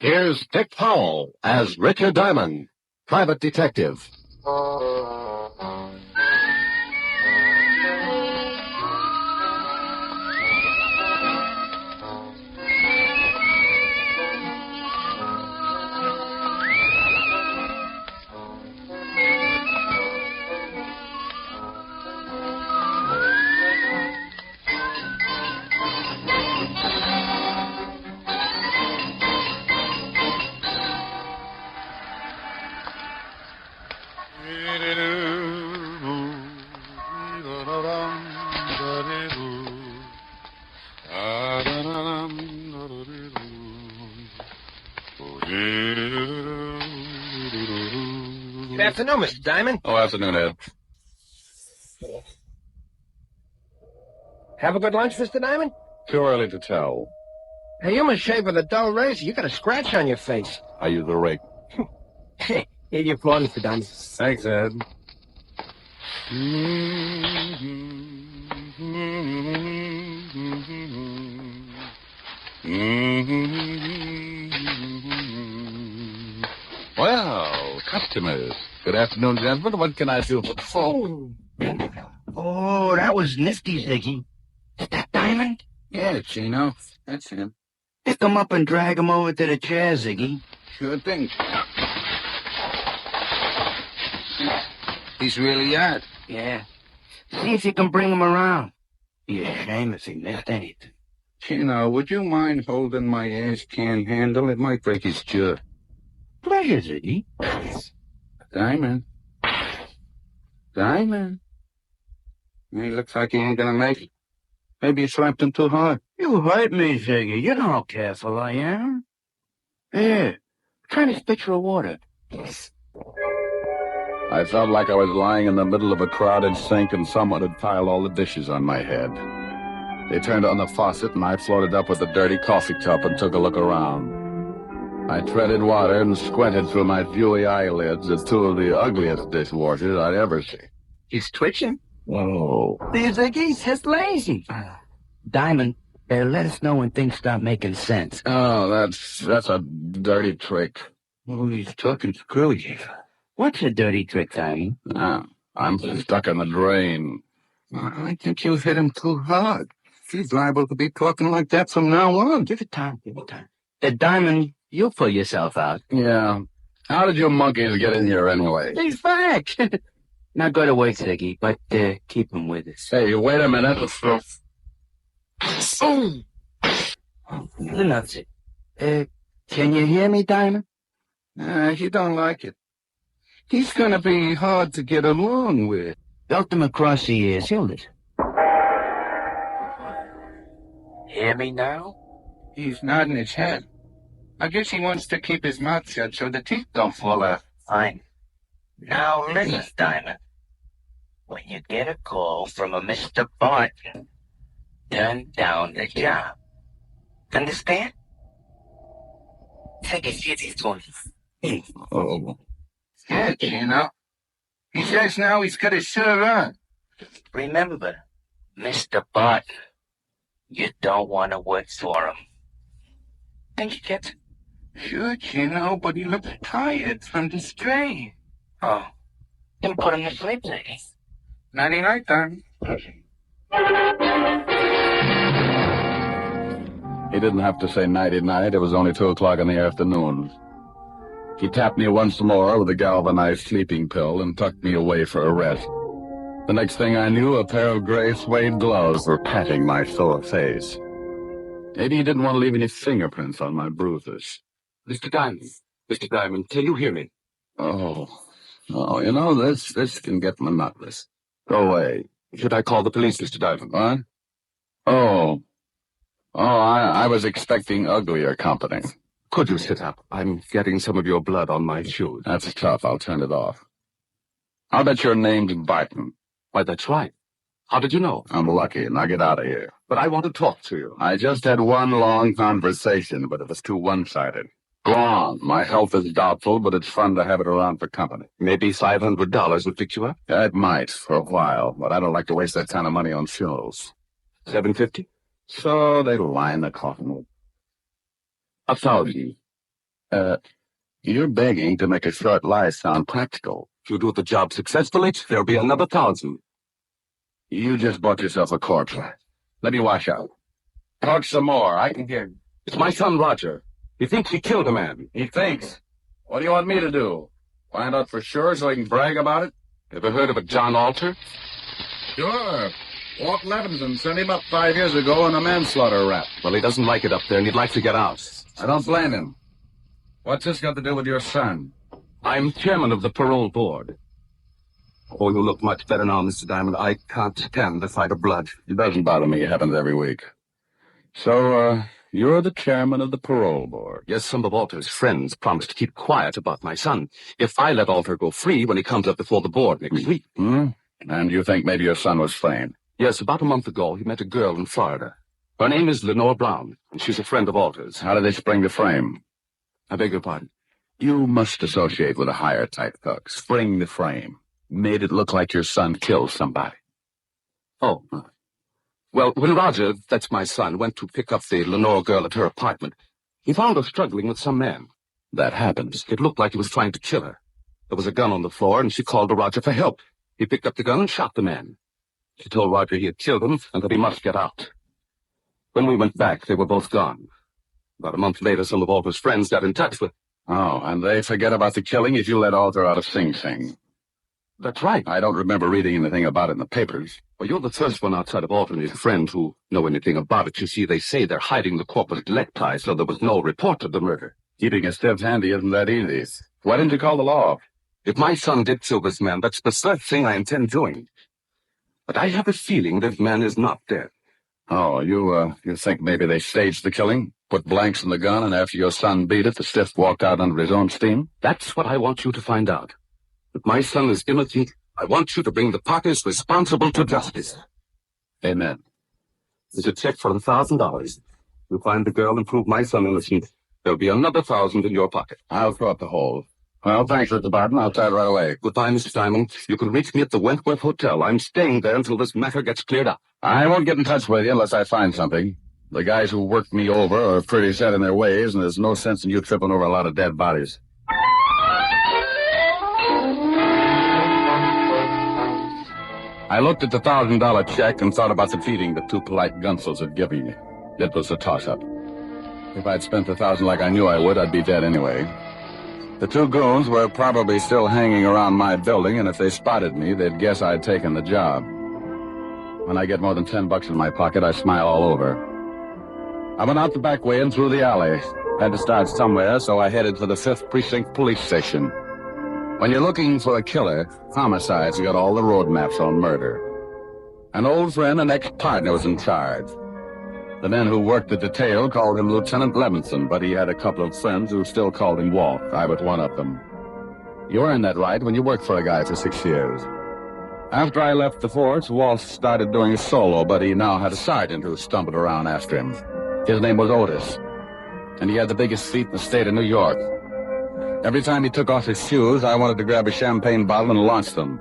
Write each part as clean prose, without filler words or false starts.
Here's Dick Powell as Richard Diamond, private detective. Good afternoon, Mr. Diamond. Oh, afternoon, Ed. Have a good lunch, Mr. Diamond? Too early to tell. Hey, you must shave with a dull razor. You got a scratch on your face. I use a rake. Here you for Mr. Diamond. Thanks, Ed. Well, customers. Good afternoon, gentlemen. What can I do for the folk? Oh, that was nifty, Ziggy. Is that Diamond? Yeah, Chino. That's him. Pick him up and drag him over to the chair, Ziggy. Sure thing, Chino. He's really out. Yeah. See if you can bring him around. Be a shame if he missed anything. Chino, would you mind holding my ash can handle? It might break his jaw. Pleasure, Ziggy. Diamond. Diamond. He looks like he ain't gonna make it. Maybe you slapped him too hard. You hurt me, Ziggy. You know how careful I am. Here, try this pitcher of water. I felt like I was lying in the middle of a crowded sink and someone had piled all the dishes on my head. They turned on the faucet and I floated up with a dirty coffee cup and took a look around. I treaded water and squinted through my dewy eyelids at two of the ugliest dishwashers I'd ever seen. He's twitching. Whoa. These Ziggy's just lazy. Diamond, let us know when things start making sense. Oh, that's a dirty trick. Oh, he's talking screwy. What's a dirty trick, Diamond? I'm stuck in the drain. I think you hit him too hard. He's liable to be talking like that from now on. Give it time, give it time. Diamond, you'll pull yourself out. Yeah. How did your monkeys get in here anyway? He's back. Now go to work, Ziggy, but keep him with us. Hey, wait a minute. Enough, Ziggy. Can you hear me, Diamond? He don't like it. He's gonna be hard to get along with. Belt him across the ears. He'll listen. Hear me now? He's nodding his head. I guess he wants to keep his mouth shut so the teeth don't fall out. Fine. Now listen, Diamond. When you get a call from a Mr. Barton, turn down the job. Understand? Take a shit, he's going. Oh. Yeah, Chino. He says now he's got his shirt on. Remember, Mr. Barton, you don't want to work for him. Think you get it? Sure, Chino, but he looks tired from the strain. Oh. Then put him to sleep, Ziggy. Nighty-night, then. He didn't have to say nighty-night. It was only 2 o'clock in the afternoon. He tapped me once more with a galvanized sleeping pill and tucked me away for a rest. The next thing I knew, a pair of gray suede gloves were patting my sore face. Maybe he didn't want to leave any fingerprints on my bruises. Mr. Diamond, can you hear me? Oh, you know, this can get monotonous. Go away. Should I call the police, Mr. Diamond? What? Oh, I was expecting uglier company. Could you sit up? I'm getting some of your blood on my shoes. That's tough. I'll turn it off. I'll bet your name's Barton. Why, that's right. How did you know? I'm lucky. Now get out of here. But I want to talk to you. I just had one long conversation, but it was too one-sided. Go on. My health is doubtful, but it's fun to have it around for company. Maybe $500 would fix you up? It might, for a while, but I don't like to waste that kind of money on funerals. $750? So they line the coffin with 1,000. You're begging to make a short lie sound practical. If you do the job successfully, there'll be another 1,000. You just bought yourself a corpse. Let me wash out. Talk some more. I can hear. It's my son, Roger. He thinks he killed a man. He thinks. What do you want me to do? Find out for sure so he can brag about it? Ever heard of a John Alter? Sure. Walt Levinson sent him up 5 years ago on a manslaughter rap. Well, he doesn't like it up there, and he'd like to get out. I don't blame him. What's this got to do with your son? I'm chairman of the parole board. Oh, you look much better now, Mr. Diamond. I can't stand the sight of blood. It doesn't bother me. It happens every week. So, you're the chairman of the parole board. Yes, some of Alter's friends promised to keep quiet about my son if I let Alter go free when he comes up before the board next week. Hmm? And you think maybe your son was framed? Yes, about a month ago, he met a girl in Florida. Her name is Lenore Brown, and she's a friend of Alter's. How did they spring the frame? I beg your pardon? You must associate with a higher type thug. Spring the frame. Made it look like your son killed somebody. Oh. Well, when Roger, that's my son, went to pick up the Lenore girl at her apartment, he found her struggling with some man. That happens. It looked like he was trying to kill her. There was a gun on the floor, and she called to Roger for help. He picked up the gun and shot the man. She told Roger he had killed him and that he must get out. When we went back, they were both gone. About a month later, some of Alter's friends got in touch with... Oh, and they forget about the killing if you let Alter out of Sing Sing. That's right. I don't remember reading anything about it in the papers. Well, you're the first one outside of Alter and his friends who know anything about it. You see, they say they're hiding the corpus delicti, so there was no report of the murder. Keeping a stiff handy isn't that easy. Why didn't you call the law? If my son did kill this man, that's the first thing I intend doing. But I have a feeling this man is not dead. Oh, you think maybe they staged the killing? Put blanks in the gun, and after your son beat it, the stiff walked out under his own steam? That's what I want you to find out. If my son is innocent, I want you to bring the parties responsible to justice. Amen. There's a check for $1,000. You find the girl and prove my son innocent, there'll be another 1,000 in your pocket. I'll throw up the hole. Well, thanks, Mr. Barton. I'll start right away. Goodbye, Mr. Diamond. You can reach me at the Wentworth Hotel. I'm staying there until this matter gets cleared up. I won't get in touch with you unless I find something. The guys who worked me over are pretty set in their ways, and there's no sense in you tripping over a lot of dead bodies. I looked at the $1,000 check and thought about the feeding the two polite gunsels had given me. It was a toss-up. If I'd spent the $1,000 like I knew I would, I'd be dead anyway. The two goons were probably still hanging around my building, and if they spotted me, they'd guess I'd taken the job. When I get more than $10 in my pocket, I smile all over. I went out the back way and through the alley. Had to start somewhere, so I headed for the 5th Precinct Police Station. When you're looking for a killer, homicides got all the road maps on murder. An old friend and ex-partner was in charge. The men who worked the detail called him Lieutenant Levinson, but he had a couple of friends who still called him Walt. I was one of them. You earn that right when you work for a guy for 6 years. After I left the force, Walt started doing a solo, but he now had a sergeant who stumbled around after him. His name was Otis, and he had the biggest feet in the state of New York. Every time he took off his shoes, I wanted to grab a champagne bottle and launch them.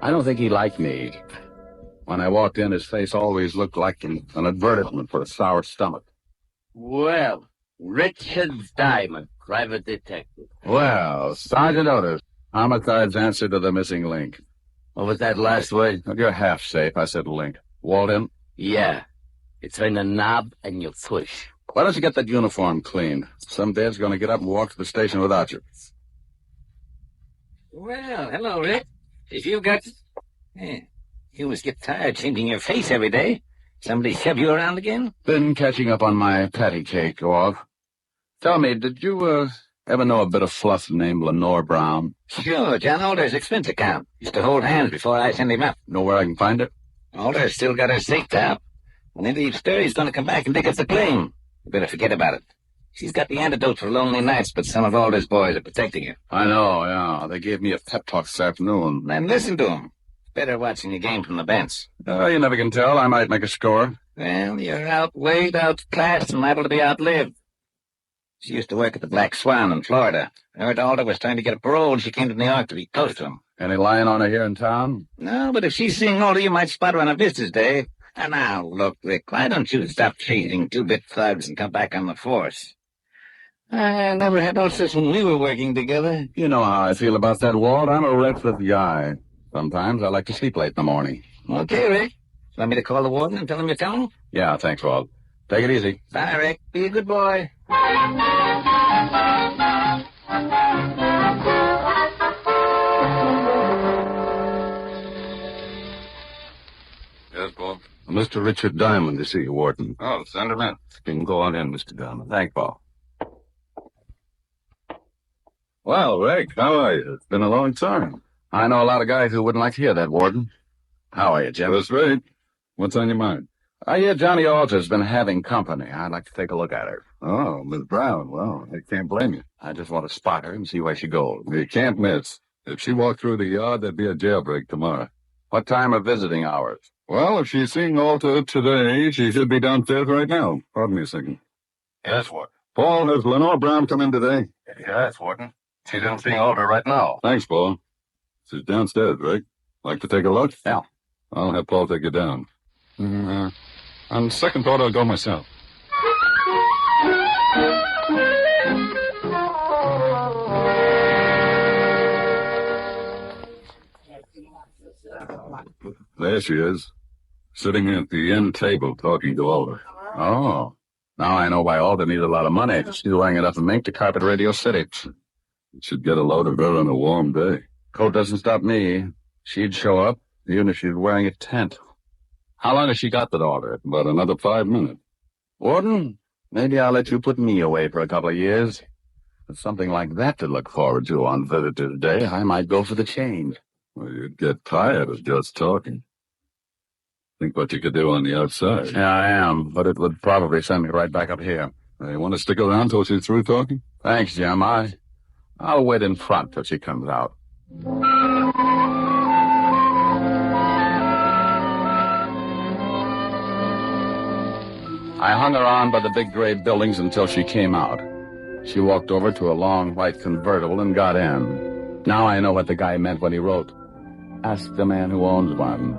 I don't think he liked me. When I walked in, his face always looked like an advertisement for a sour stomach. Well, Richard Diamond, private detective. Well, Sergeant Otis, homicide's answer to the missing link. What was that last word? You're half safe, I said link. Walden? Yeah. You turn the knob and you push. Why don't you get that uniform cleaned? Some dad's gonna get up and walk to the station without you. Well, hello, Rick. If you've got... You must get tired changing your face every day. Somebody shove you around again? Been catching up on my patty cake, go off. Tell me, did you, ever know a bit of fluff named Lenore Brown? Sure, John Alder's expense account. Used to hold hands before I sent him up. Know where I can find it? Alder's still got her safe top. When they leave stir, he's going to come back and dig up the claim. You better forget about it. She's got the antidote for lonely nights, but some of Alder's boys are protecting her. I know, yeah. They gave me a pep talk this afternoon. Then listen to him. Better watching your game from the bench. You never can tell. I might make a score. Well, you're outweighed, outclassed, and liable to be outlived. She used to work at the Black Swan in Florida. I heard Alder was trying to get a parole, and she came to New York to be close to him. Any lying on her here in town? No, but if she's seeing Alder, you might spot her on a visitor's day. And now, look, Rick, why don't you stop chasing two-bit thugs and come back on the force? I never had no sense when we were working together. You know how I feel about that, Walt. I'm a restless guy. Sometimes I like to sleep late in the morning. Okay, Rick. Want me to call the warden and tell him you're coming? Yeah, thanks, Walt. Take it easy. Bye, Rick. Be a good boy. Yes, Paul. Mr. Richard Diamond to see you, Warden. Oh, send him in. You can go on in, Mr. Diamond. Thanks, Paul. Well, Rick, how are you? It's been a long time. I know a lot of guys who wouldn't like to hear that, Warden. How are you, Jim? That's right. What's on your mind? I hear Johnny Alter's been having company. I'd like to take a look at her. Oh, Miss Brown. Well, I can't blame you. I just want to spot her and see where she goes. You can't miss. If she walked through the yard, there'd be a jailbreak tomorrow. What time are visiting hours? Well, if she's seeing Alter today, she should be downstairs right now. Pardon me a second. Yes, Warden. Paul, has Lenore Brown come in today? Yes, Warden. She's in seeing Alder right now. Thanks, Paul. She's downstairs, Rick. Like to take a look? Yeah. I'll have Paul take you down. On second thought, I'll go myself. There she is, sitting at the end table talking to Alder. Oh. Now I know why Alder needs a lot of money. She's wearing enough mink to carpet Radio City. Should get a load of her on a warm day. Coat doesn't stop me. She'd show up, even if she was wearing a tent. How long has she got that Alder? About another 5 minutes. Warden, maybe I'll let you put me away for a couple of years. With something like that to look forward to on Visitor's Day, I might go for the change. Well, you'd get tired of just talking. Think what you could do on the outside. Yeah, I am, but it would probably send me right back up here. You want to stick around till she's through talking? Thanks, Jim. I'll wait in front till she comes out. I hung around by the big gray buildings until she came out. She walked over to a long white convertible and got in. Now I know what the guy meant when he wrote, "Ask the man who owns one."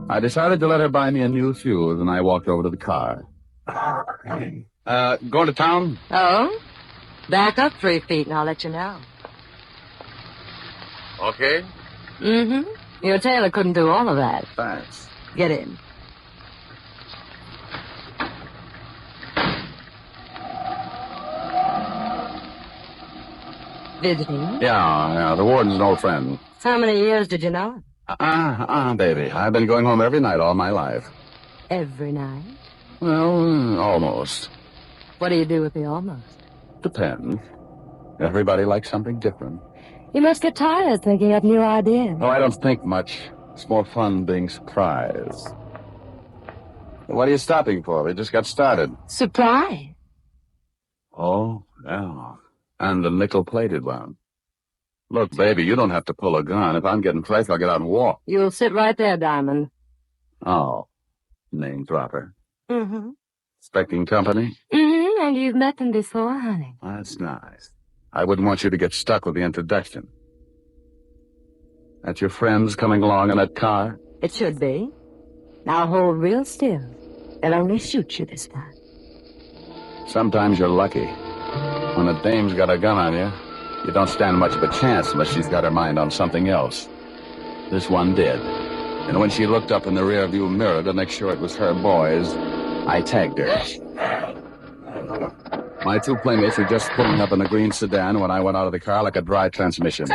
I decided to let her buy me a new fuse, and I walked over to the car. Going to town? Oh? Back up 3 feet and I'll let you know. Okay. Mm-hmm. Your tailor couldn't do all of that. Thanks. Get in. Visiting? Yeah, the warden's an old friend. How many years did you know him? Baby. I've been going home every night all my life. Every night? Well, almost. What do you do with the almost? Depends. Everybody likes something different. You must get tired thinking up new ideas. Oh, I don't think much. It's more fun being surprised. What are you stopping for? We just got started. Surprise. Oh, yeah. And the nickel-plated one. Look, baby, you don't have to pull a gun. If I'm getting fresh, I'll get out and walk. You'll sit right there, Diamond. Oh, name dropper. Mm-hmm. Expecting company? Mm-hmm, and you've met them before, honey. That's nice. I wouldn't want you to get stuck with the introduction. That's your friends coming along in that car? It should be. Now hold real still. They'll only shoot you this time. Sometimes you're lucky. When a dame's got a gun on you, you don't stand much of a chance unless she's got her mind on something else. This one did. And when she looked up in the rearview mirror to make sure it was her boys, I tagged her. My 2 playmates were just pulling up in a green sedan when I went out of the car like a dry transmission.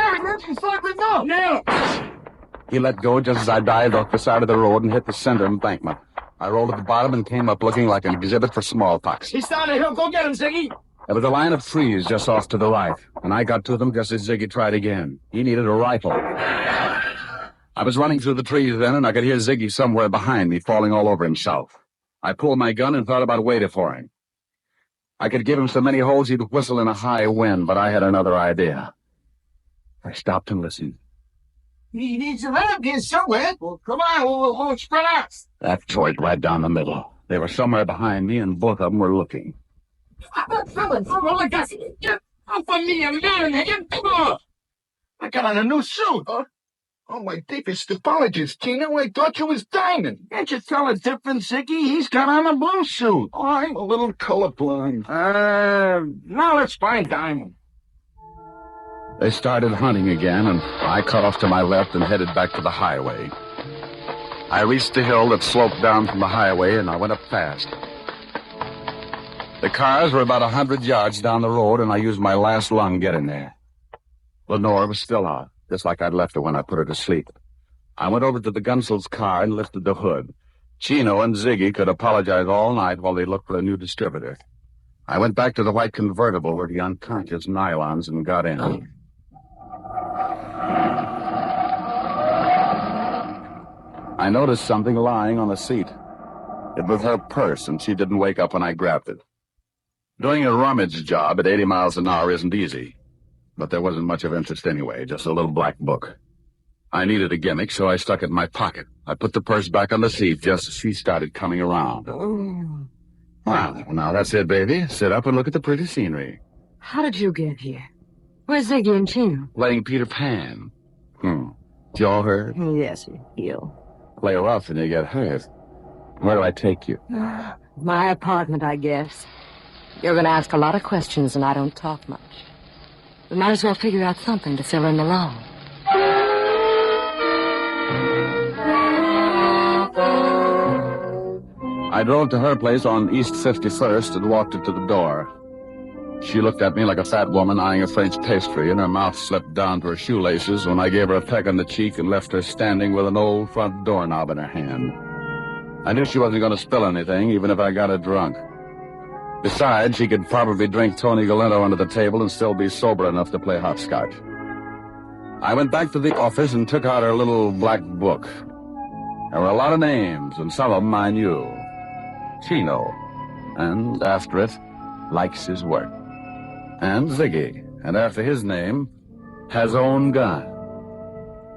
He let go just as I dived off the side of the road and hit the center embankment. I rolled at the bottom and came up looking like an exhibit for smallpox. He's down the hill. Go get him, Ziggy. There was a line of trees just off to the right, and I got to them just as Ziggy tried again. He needed a rifle. I was running through the trees then, and I could hear Ziggy somewhere behind me falling all over himself. I pulled my gun and thought about waiting for him. I could give him so many holes he'd whistle in a high wind, but I had another idea. I stopped and listened. He needs your help here somewhere. Well, come on, we'll spread out. That joint right down the middle. They were somewhere behind me, and both of them were looking. Fellas, get off of me, I'm man. Come on. I got on a new suit. Oh, my deepest apologies, Tino. I thought you was Diamond. Can't you tell a difference, Ziggy? He's got on a blue suit. Oh, I'm a little colorblind. Now let's find Diamond. They started hunting again, and I cut off to my left and headed back to the highway. I reached the hill that sloped down from the highway, and I went up fast. The cars were about 100 yards down the road, and I used my last lung getting there. Lenore was still out, just like I'd left her when I put her to sleep. I went over to the Gunsel's car and lifted the hood. Chino and Ziggy could apologize all night while they looked for a new distributor. I went back to the white convertible where the unconscious nylons and got in. I noticed something lying on the seat. It was her purse, and she didn't wake up when I grabbed it. Doing a rummage job at 80 miles an hour isn't easy. But there wasn't much of interest anyway, just a little black book. I needed a gimmick, so I stuck it in my pocket. I put the purse back on the seat just as she started coming around. Oh. Well, now that's it, baby. Sit up and look at the pretty scenery. How did you get here? Where's Ziggy and Chino? Playing Peter Pan. You all heard? Yes, he'll. Play rough and you get hurt. Where do I take you? My apartment, I guess. You're going to ask a lot of questions, and I don't talk much. We might as well figure out something to fill in the long. I drove to her place on East 51st and walked her to the door. She looked at me like a fat woman eyeing a French pastry, and her mouth slipped down to her shoelaces when I gave her a peck on the cheek and left her standing with an old front doorknob in her hand. I knew she wasn't going to spill anything, even if I got her drunk. Besides, she could probably drink Tony Galento under the table and still be sober enough to play hopscotch. I went back to the office and took out her little black book. There were a lot of names, and some of them I knew. Chino, and after it, likes his work. And Ziggy, and after his name, has own gun.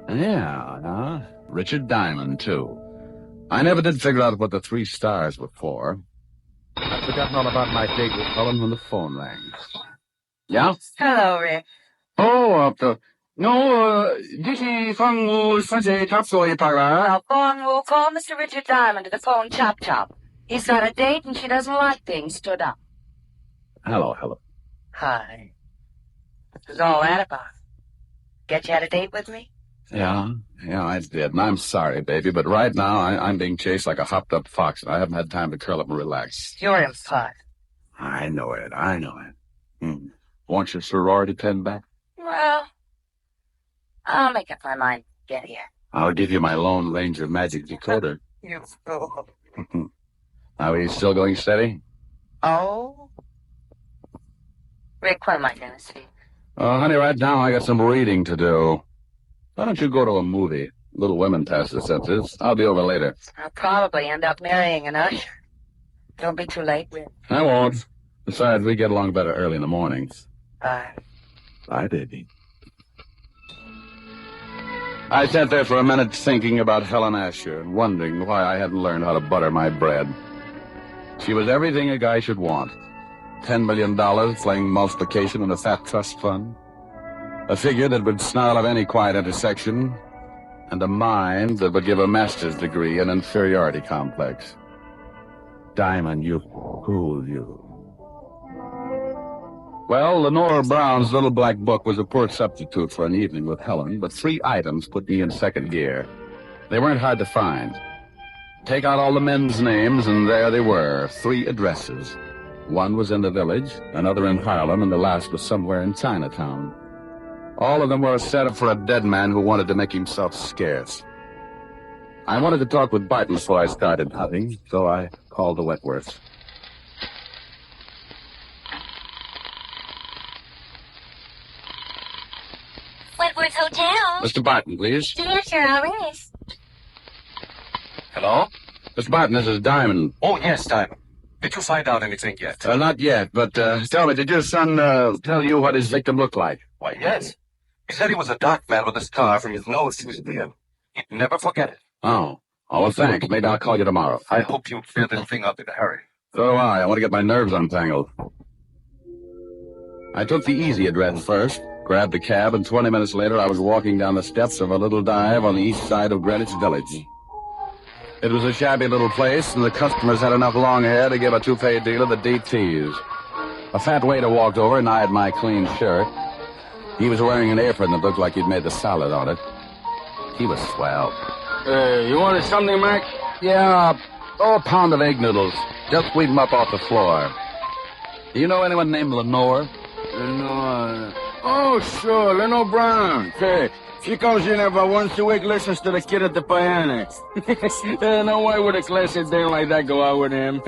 Yeah, Richard Diamond, too. I never did figure out what the 3 stars were for. I'd forgotten all about my date with Helen when the phone rang. Yeah? Hello, Rick. Oh, this is from Sunday Top Story Parole. We'll call Mr. Richard Diamond to the phone, chop chop. He's got a date and she doesn't like things stood up. Hello. Hi. What was all that about? Get you had a date with me? Yeah, I did, and I'm sorry, baby, but right now I'm being chased like a hopped-up fox, and I haven't had time to curl up and relax. You're in pot. I know it. Want your sorority pen back? Well, I'll make up my mind to get here. I'll give you my Lone Ranger magic decoder. You fool. Are we still going steady? Oh? Rick, what am I going to see? Honey, right now I got some reading to do. Why don't you go to a movie? Little Women past the senses. I'll be over later. I'll probably end up marrying an usher. Don't be too late, Rick. I won't. Besides, we get along better early in the mornings. Bye. Bye, baby. I sat there for a minute thinking about Helen Asher and wondering why I hadn't learned how to butter my bread. She was everything a guy should want. $10 million playing multiplication in a fat trust fund. A figure that would snarl at any quiet intersection, and a mind that would give a master's degree in inferiority complex. Diamond, you fool, you. Well, Lenore Brown's little black book was a poor substitute for an evening with Helen, but 3 items put me in second gear. They weren't hard to find. Take out all the men's names, and there they were, 3 addresses. One was in the village, another in Harlem, and the last was somewhere in Chinatown. All of them were a setup for a dead man who wanted to make himself scarce. I wanted to talk with Barton before I started hunting, so I called the Wentworths. Wentworth Hotel. Mr. Barton, please. Yes, sir, I'll ring. Hello? Mr. Barton, this is Diamond. Oh, yes, Diamond. Did you find out anything yet? Not yet, but tell me, did your son tell you what his victim looked like? Why, yes. He said he was a dark man with a scar from his nose to his beard. He'd never forget it. Oh, well, thanks. Maybe I'll call you tomorrow. I hope you'll clear this thing up in a hurry. So do I. I want to get my nerves untangled. I took the easy address first, grabbed a cab, and 20 minutes later I was walking down the steps of a little dive on the east side of Greenwich Village. It was a shabby little place, and the customers had enough long hair to give a toupee dealer the DTs. A fat waiter walked over and eyed my clean shirt. He was wearing an apron that looked like he'd made the salad on it. He was swell. You wanted something, Mac? Yeah, a pound of egg noodles. Just sweep them up off the floor. Do you know anyone named Lenore? Lenore. Oh, sure, Lenore Brown. Hey, she comes in about once a week, listens to the kid at the piano. Now why would a classy dame like that go out with him?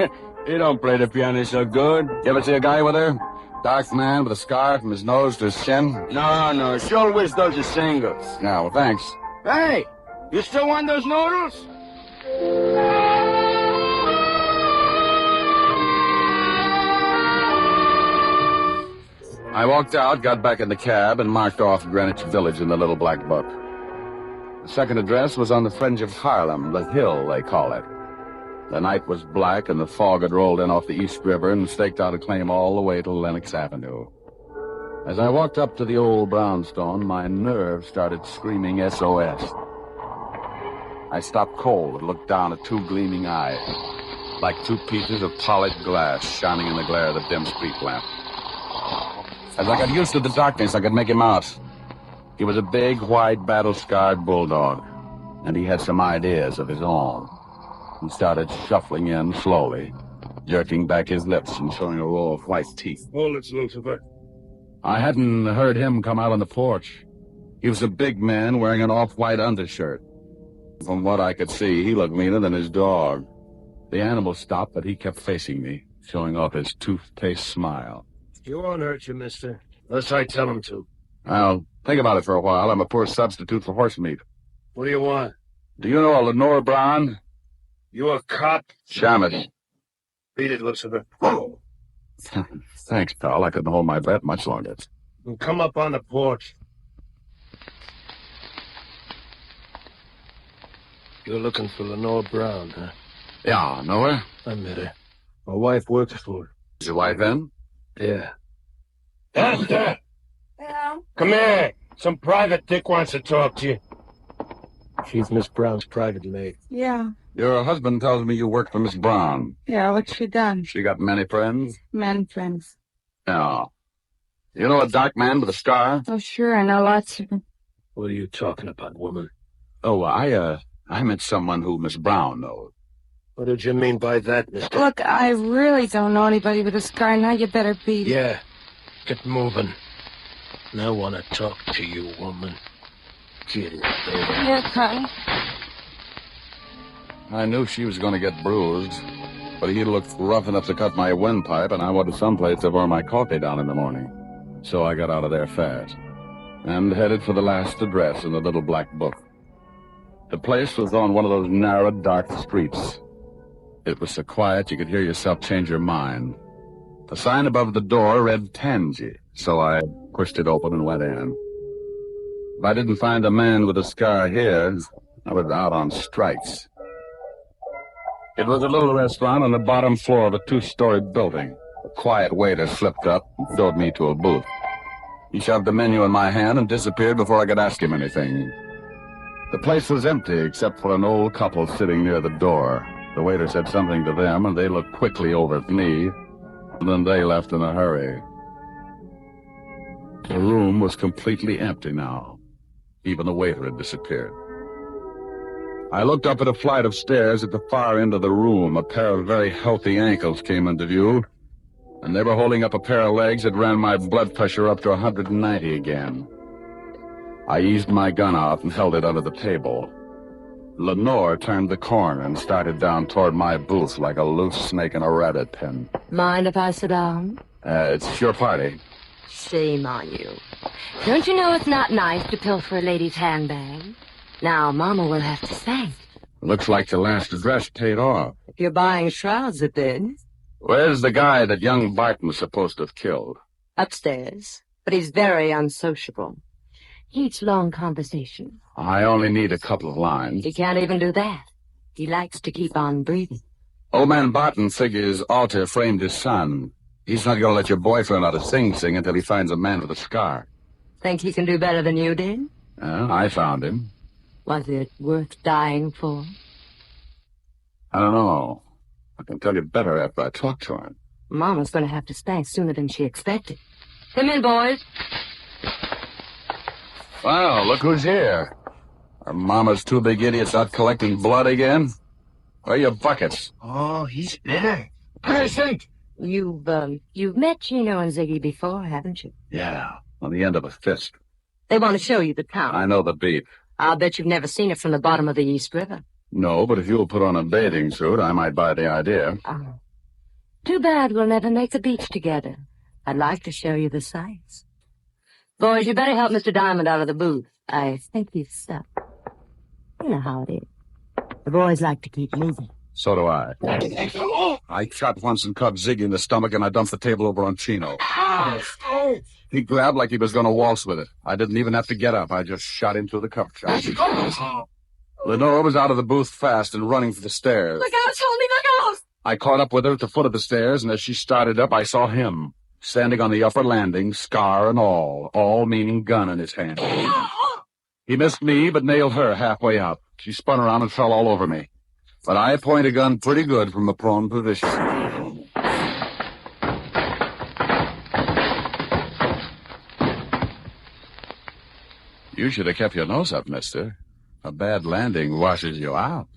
He don't play the piano so good. You ever see a guy with her? Dark man with a scar from his nose to his chin? No, she always does the singles. Yeah, well, thanks. Hey, you still want those noodles? I walked out, got back in the cab, and marked off Greenwich Village in the little black book. The second address was on the fringe of Harlem, the Hill, they call it. The night was black, and the fog had rolled in off the East River and staked out a claim all the way to Lenox Avenue. As I walked up to the old brownstone, my nerves started screaming SOS. I stopped cold and looked down at two gleaming eyes, like two pieces of polished glass shining in the glare of the dim street lamp. As I got used to the darkness, I could make him out. He was a big, white, battle-scarred bulldog, and he had some ideas of his own. He started shuffling in slowly, jerking back his lips and showing a row of white teeth. Hold it, Lucifer. I hadn't heard him come out on the porch. He was a big man wearing an off-white undershirt. From what I could see, he looked meaner than his dog. The animal stopped, but he kept facing me, showing off his toothpaste smile. He won't hurt you, mister, unless I tell him to. I'll think about it for a while. I'm a poor substitute for horse meat. What do you want? Do you know a Lenore Brown? You a cop? Shamus. Beat it, Lucifer. Oh. Thanks, pal. I couldn't hold my breath much longer. Come up on the porch. You're looking for Lenore Brown, huh? Yeah, know her? I met her. My wife works for her. Is your wife in? Yeah. Esther! Yeah? Come here. Some private dick wants to talk to you. She's Miss Brown's private maid. Yeah. Your husband tells me you work for Miss Brown. Yeah, what's she done? She got many friends? Men friends. Yeah. You know a dark man with a scar? Oh, sure, I know lots of them. What are you talking about, woman? Oh, I met someone who Miss Brown knows. What did you mean by that, mister? Look, I really don't know anybody with a scar. Now you better beat it. Yeah. Get moving. And I want to talk to you, woman. Get it, baby. Yeah, honey. I knew she was going to get bruised, but he looked rough enough to cut my windpipe, and I wanted someplace to pour my coffee down in the morning. So I got out of there fast and headed for the last address in the little black book. The place was on one of those narrow, dark streets. It was so quiet you could hear yourself change your mind. The sign above the door read Tangy, so I pushed it open and went in. If I didn't find a man with a scar here, I was out on strikes. It was a little restaurant on the bottom floor of a two-story building. A quiet waiter slipped up and showed me to a booth. He shoved the menu in my hand and disappeared before I could ask him anything. The place was empty except for an old couple sitting near the door. The waiter said something to them, and they looked quickly over at me, and then they left in a hurry. The room was completely empty now. Even the waiter had disappeared. I looked up at a flight of stairs at the far end of the room. A pair of very healthy ankles came into view, and they were holding up a pair of legs that ran my blood pressure up to 190 again. I eased my gun out and held it under the table. Lenore turned the corner and started down toward my booth like a loose snake in a rabbit pen. Mind if I sit down? It's your party. Shame on you. Don't you know it's not nice to pilfer a lady's handbag? Now, Mama will have to thank. Looks like the last address paid off. If you're buying shrouds, it did. Where's the guy that young Barton was supposed to have killed? Upstairs. But he's very unsociable. He needs long conversation. I only need a couple of lines. He can't even do that. He likes to keep on breathing. Old man Barton figures Alter framed his son. He's not going to let your boyfriend out of Sing Sing until he finds a man with a scar. Think he can do better than you did? I found him. Was it worth dying for? I don't know. I can tell you better after I talk to him. Mama's going to have to spank sooner than she expected. Come in, boys. Well, look who's here. Are Mama's two big idiots out collecting blood again? Where are your buckets? Oh, he's bitter. Present. You've met Chino and Ziggy before, haven't you? Yeah, on the end of a fist. They want to show you the town. I know the beat. I'll bet you've never seen it from the bottom of the East River. No, but if you'll put on a bathing suit, I might buy the idea. Oh. Too bad we'll never make the beach together. I'd like to show you the sights. Boys, you better help Mr. Diamond out of the booth. I think he's stuck. You know how it is. The boys like to keep moving. So do I. I shot once and caught Ziggy in the stomach, and I dumped the table over on Chino. He grabbed like he was going to waltz with it. I didn't even have to get up. I just shot him through the cup shot. Lenora was out of the booth fast and running for the stairs. Look out, Tony, look out! I caught up with her at the foot of the stairs, and as she started up, I saw him, standing on the upper landing, scar and all meaning gun in his hand. He missed me, but nailed her halfway up. She spun around and fell all over me. But I point a gun pretty good from a prone position. You should have kept your nose up, mister. A bad landing washes you out.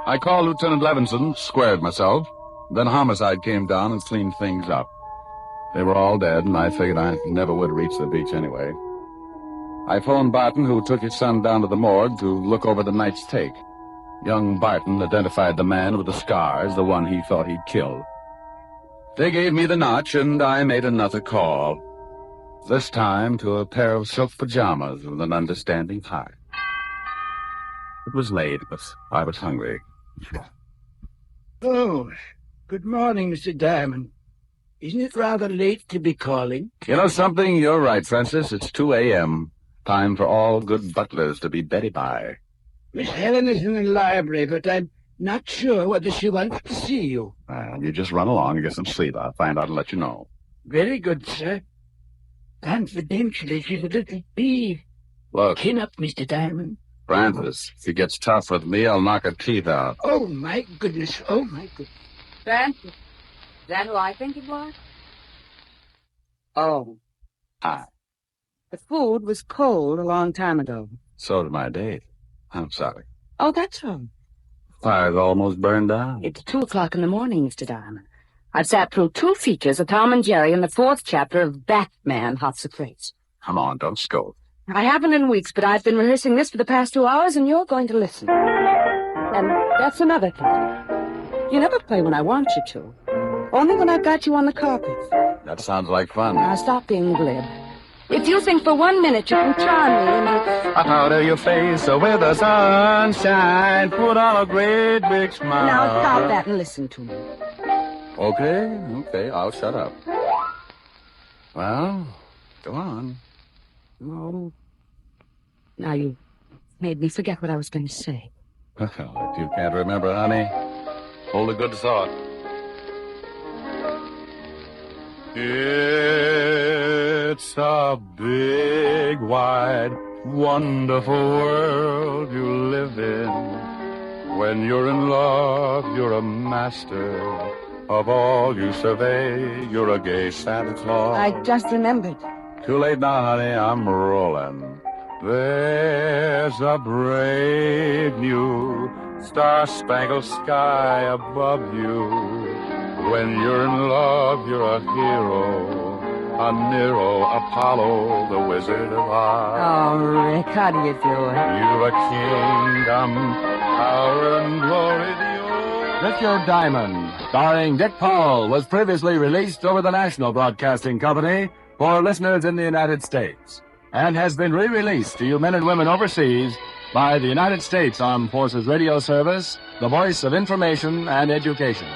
I called Lieutenant Levinson, squared myself. Then homicide came down and cleaned things up. They were all dead, and I figured I never would reach the beach anyway. I phoned Barton, who took his son down to the morgue to look over the night's take. Young Barton identified the man with the scars, the one he thought he'd killed. They gave me the notch, and I made another call. This time to a pair of silk pajamas with an understanding heart. It was late, but I was hungry. Oh, good morning, Mr. Diamond. Isn't it rather late to be calling? You know something? You're right, Francis. It's 2 a.m. Time for all good butlers to be bedded by. Miss Helen is in the library, but I'm not sure whether she wants to see you. Well, you just run along and get some sleep. I'll find out and let you know. Very good, sir. Confidentially, she's a little peeved. Look. Chin up, Mr. Diamond. Francis, if he gets tough with me, I'll knock her teeth out. Oh, my goodness. Oh, my goodness. Francis, is that who I think it was? Oh. Hi. The food was cold a long time ago. So did my date. I'm sorry. Oh, that's all. Fire's almost burned down. It's 2 o'clock in the morning, Mr. Diamond. I've sat through 2 features of Tom and Jerry and the 4th chapter of Batman Hot Supremacy. Come on, don't scold. I haven't in weeks, but I've been rehearsing this for the past 2 hours, and you're going to listen. And that's another thing. You never play when I want you to. Only when I've got you on the carpet. That sounds like fun. Now, stop being glib. If you think for 1 minute you can charm me and out of your face with the sunshine, put on a great big smile. Now, stop that and listen to me. Okay, I'll shut up. Well, go on. Oh. Now you made me forget what I was going to say. Well, if you can't remember, honey, hold a good thought. It's a big, wide, wonderful world you live in. When you're in love, you're a master of all you survey. You're a gay Santa Claus. I just remembered. Too late now, honey, I'm rolling. There's a brave new star-spangled sky above you. When you're in love, you're a hero, a Nero, Apollo, the Wizard of Oz. Oh, Rick, how do you do it? You've a kingdom, power and glory to you. Richard Diamond, starring Dick Powell, was previously released over the National Broadcasting Company for listeners in the United States, and has been re-released to you men and women overseas by the United States Armed Forces Radio Service, the voice of information and education.